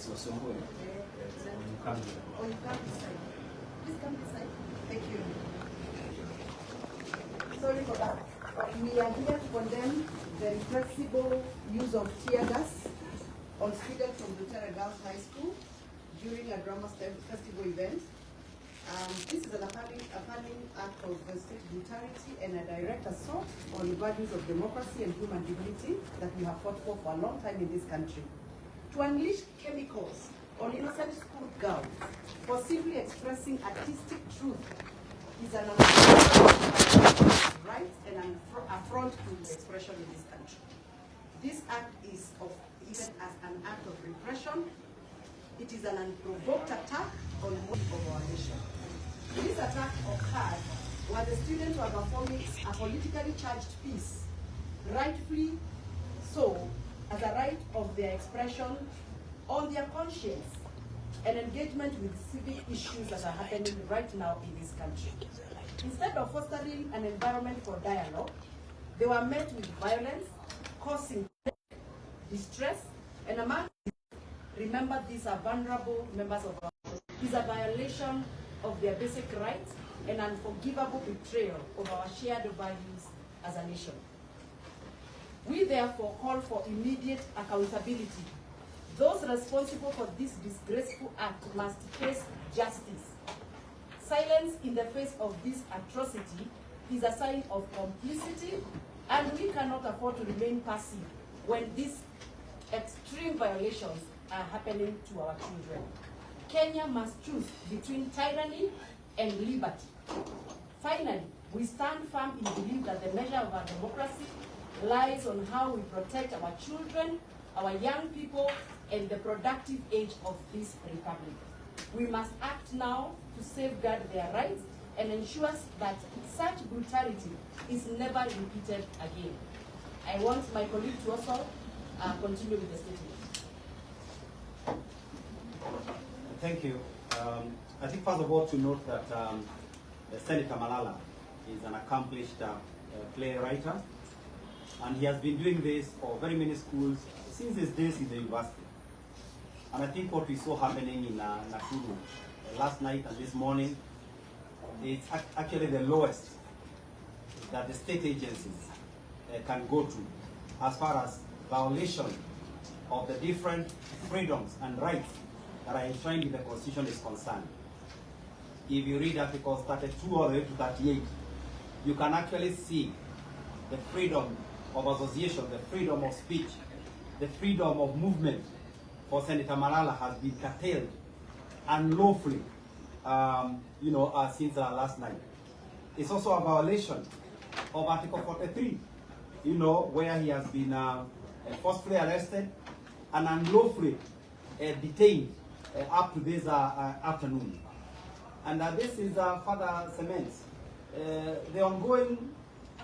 Please come this side. Thank you. Sorry for that. We are here to condemn the irrepressible use of tear gas on students from Ruto Girls High School during a drama festival event. This is an appalling act of state brutality and a direct assault on the values of democracy and human dignity that we have fought for a long time in this country. To unleash chemicals on innocent school girls for simply expressing artistic truth is an right and an affront to the expression in this country. This act is even as an act of repression. It is an unprovoked attack on the of our nation. This attack occurred while the students were performing a politically charged piece, rightfully so, as a right of their expression on their conscience and engagement with civic issues that are happening right now in this country. Instead of fostering an environment for dialogue, they were met with violence, causing distress, and among remember these are vulnerable members of our society. It is a violation of their basic rights and unforgivable betrayal of our shared values as a nation. We therefore call for immediate accountability. Those responsible for this disgraceful act must face justice. Silence in the face of this atrocity is a sign of complicity, and we cannot afford to remain passive when these extreme violations are happening to our children. Kenya must choose between tyranny and liberty. Finally, we stand firm in belief that the measure of our democracy lies on how we protect our children, our young people, and the productive age of this republic. We must act now to safeguard their rights and ensure that such brutality is never repeated again. I want my colleague to also continue with the statement. Thank you. I think first of all to note that Senator Malala is an accomplished playwright, and he has been doing this for very many schools since his days in the university. And I think what we saw happening in Nakuru last night and this morning, it's actually the lowest that the state agencies can go to as far as violation of the different freedoms and rights that are enshrined in the Constitution is concerned. If you read Articles 32 all the way to 38, you can actually see the freedom of association, the freedom of speech, the freedom of movement for Senator Malala has been curtailed unlawfully, since last night. It's also a violation of Article 43, where he has been forcefully arrested and unlawfully detained up to this afternoon. And this is further cements the ongoing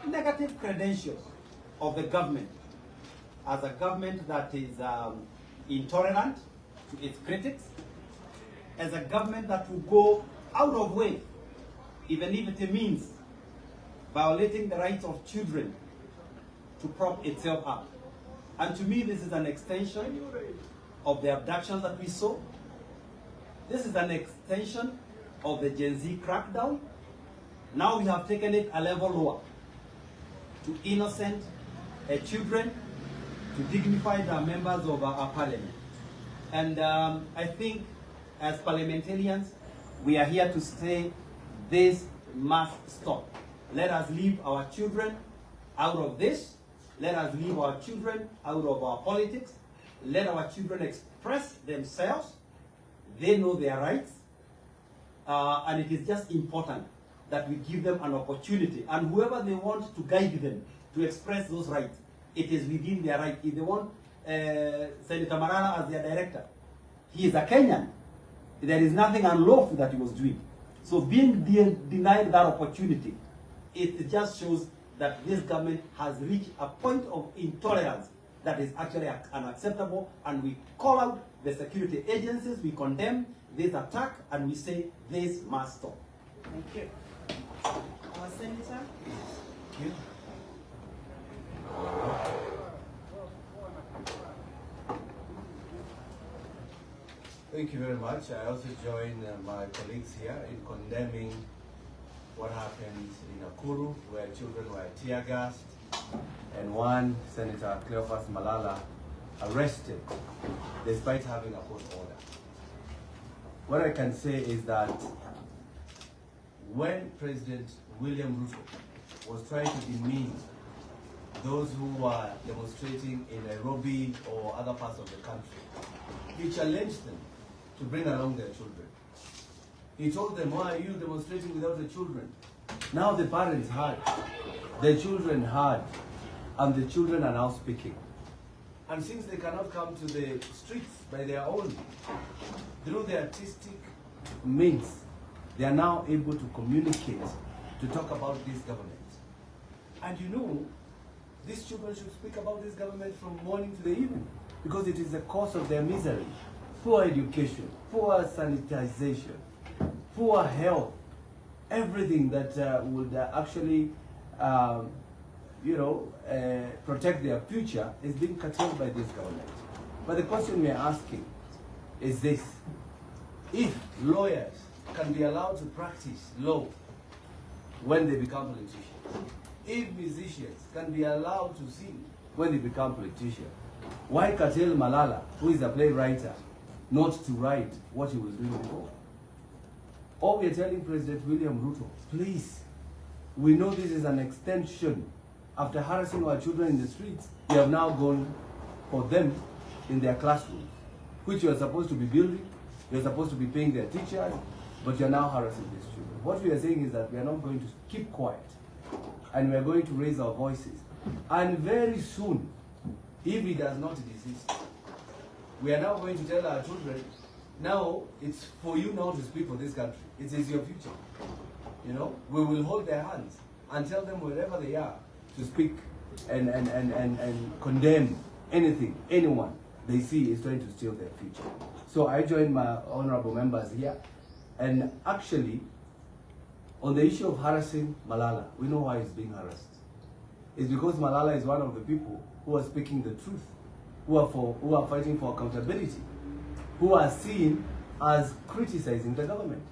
negative credentials of the government as a government that is intolerant to its critics, as a government that will go out of way, even if it means violating the rights of children to prop itself up. And to me, this is an extension of the abductions that we saw. This is an extension of the Gen Z crackdown. Now we have taken it a level lower to innocent children, to dignified members of our parliament. And I think as parliamentarians, we are here to say this must stop. Let us leave our children out of this. Let us leave our children out of our politics. Let our children express themselves. They know their rights. And it is just important that we give them an opportunity. And whoever they want to guide them to express those rights, it is within their right. If they want Senator Malala as their director, he is a Kenyan. There is nothing unlawful that he was doing. So being denied that opportunity, it just shows that this government has reached a point of intolerance that is actually unacceptable, and we call out the security agencies, we condemn this attack, and we say this must stop. Thank you. Our Senator. Thank you. Thank you very much. I also join my colleagues here in condemning what happened in Nakuru, where children were tear gassed, and one, Senator Cleophas Malala, arrested despite having a court order. What I can say is that when President William Ruto was trying to demean those who were demonstrating in Nairobi or other parts of the country, he challenged them to bring along their children. He told them, why are you demonstrating without the children? Now the parents heard, the children heard, and the children are now speaking. And since they cannot come to the streets by their own, through the artistic means, they are now able to communicate, to talk about this government. And you know, these children should speak about this government from morning to the evening, because it is the cause of their misery. Poor education, poor sanitization, poor health, everything that would actually, protect their future is being curtailed by this government. But the question we are asking is this: if lawyers can be allowed to practice law when they become politicians, if musicians can be allowed to sing when they become politicians, why curtail Malala, who is a playwright, not to write what he was doing before? Or we are telling President William Ruto, please, we know this is an extension. After harassing our children in the streets, we have now gone for them in their classrooms, which you are supposed to be building, you are supposed to be paying their teachers, but you are now harassing these children. What we are saying is that we are not going to keep quiet, and we are going to raise our voices. And very soon, if he does not desist, we are now going to tell our children, now it's for you now to speak for this country. It is your future. You know, we will hold their hands and tell them wherever they are to speak and condemn anything, anyone they see is trying to steal their future. So I join my honorable members here, and actually, on the issue of harassing Malala, we know why he's being harassed. It's because Malala is one of the people who are speaking the truth, who are fighting for accountability, who are seen as criticizing the government.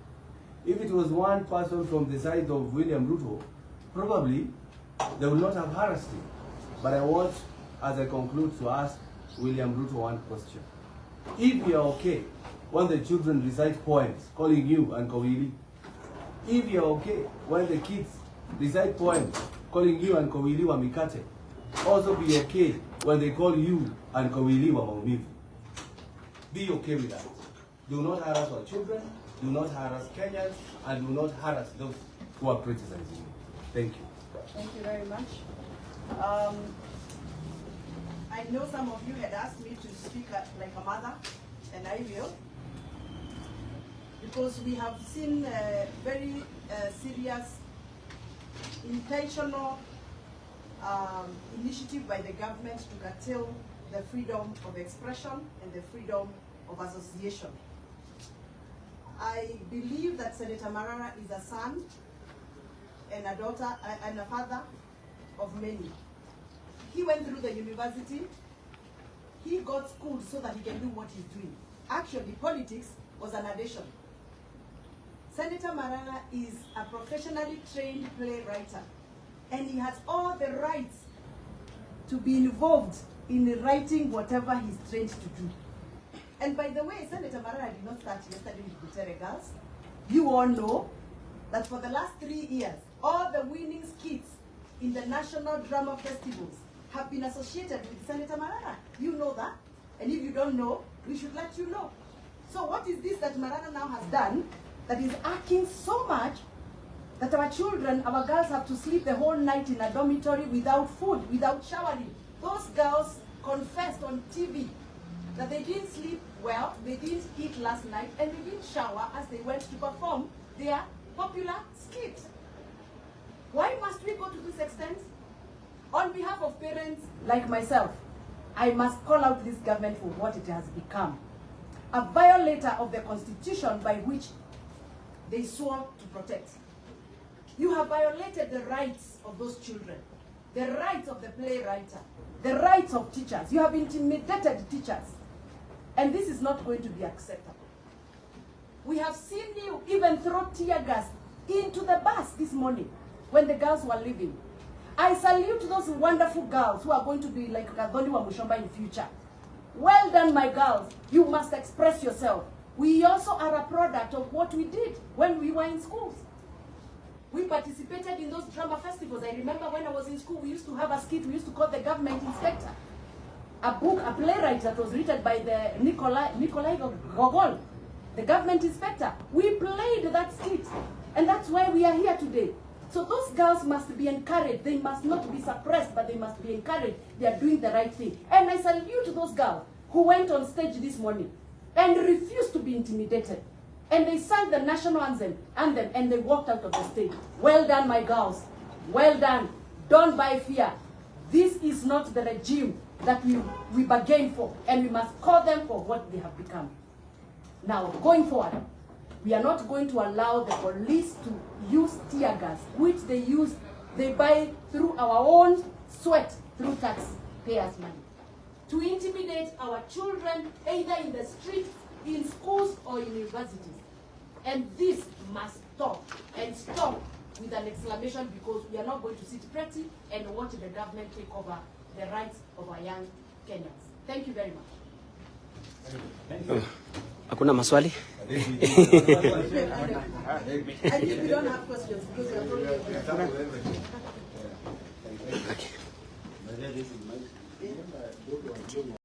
If it was one person from the side of William Ruto, probably they would not have harassed him. But I want, as I conclude, to ask William Ruto one question. If you are okay when the children recite poems calling you and Kowili, if you are okay when the kids recite poems calling you and Kowili wa mikate, also be okay when they call you and Kowili wa maumivu. Be okay with that. Do not harass our children, do not harass Kenyans, and do not harass those who are criticizing you. Thank you. Thank you very much. I know some of you had asked me to speak like a mother, and I will, because we have seen very serious, intentional initiative by the government to curtail the freedom of expression and the freedom of association. I believe that Senator Marara is a son and a daughter and a father of many. He went through the university, he got schooled so that he can do what he's doing. Actually, politics was an addition. Senator Marara is a professionally trained playwright, and he has all the rights to be involved in writing whatever he's trained to do. And by the way, Senator Marara did not start yesterday with Butere Girls. You all know that for the last 3 years, all the winning skits in the national drama festivals have been associated with Senator Marara. You know that. And if you don't know, we should let you know. So what is this that Marara now has done that is arcing so much that our children, our girls have to sleep the whole night in a dormitory without food, without showering? Those girls confessed on TV that they didn't sleep well, they didn't eat last night, and they didn't shower as they went to perform their popular skit. Why must we go to this extent? On behalf of parents like myself, I must call out this government for what it has become. A violator of the constitution by which they swore to protect. You have violated the rights of those children, the rights of the playwright, the rights of teachers. You have intimidated teachers. And this is not going to be acceptable. We have seen you even throw tear gas into the bus this morning when the girls were leaving. I salute those wonderful girls who are going to be like Gathoni Wamuchomba in future. Well done, my girls. You must express yourself. We also are a product of what we did when we were in schools. We participated in those drama festivals. I remember when I was in school, we used to have a skit we used to call the government inspector. A book, a playwright that was written by the Nikolai Gogol, the government inspector. We played that skit, and that's why we are here today. So those girls must be encouraged. They must not be suppressed, but they must be encouraged. They are doing the right thing. And I salute those girls who went on stage this morning and refused to be intimidated. And they sang the national anthem, and they walked out of the stage. Well done, my girls. Well done. Don't buy fear. This is not the regime that we bargained for, and we must call them for what they have become. Now, going forward, we are not going to allow the police to use tear gas, which they buy through our own sweat, through taxpayers' money, to intimidate our children, either in the streets, in schools, or in universities. And this must stop, and stop with an exclamation, because we are not going to sit pretty and watch the government take over the rights of our young Kenyans. Thank you very much. Thank you. Hakuna maswali? I think we don't have questions because we are probably... Okay.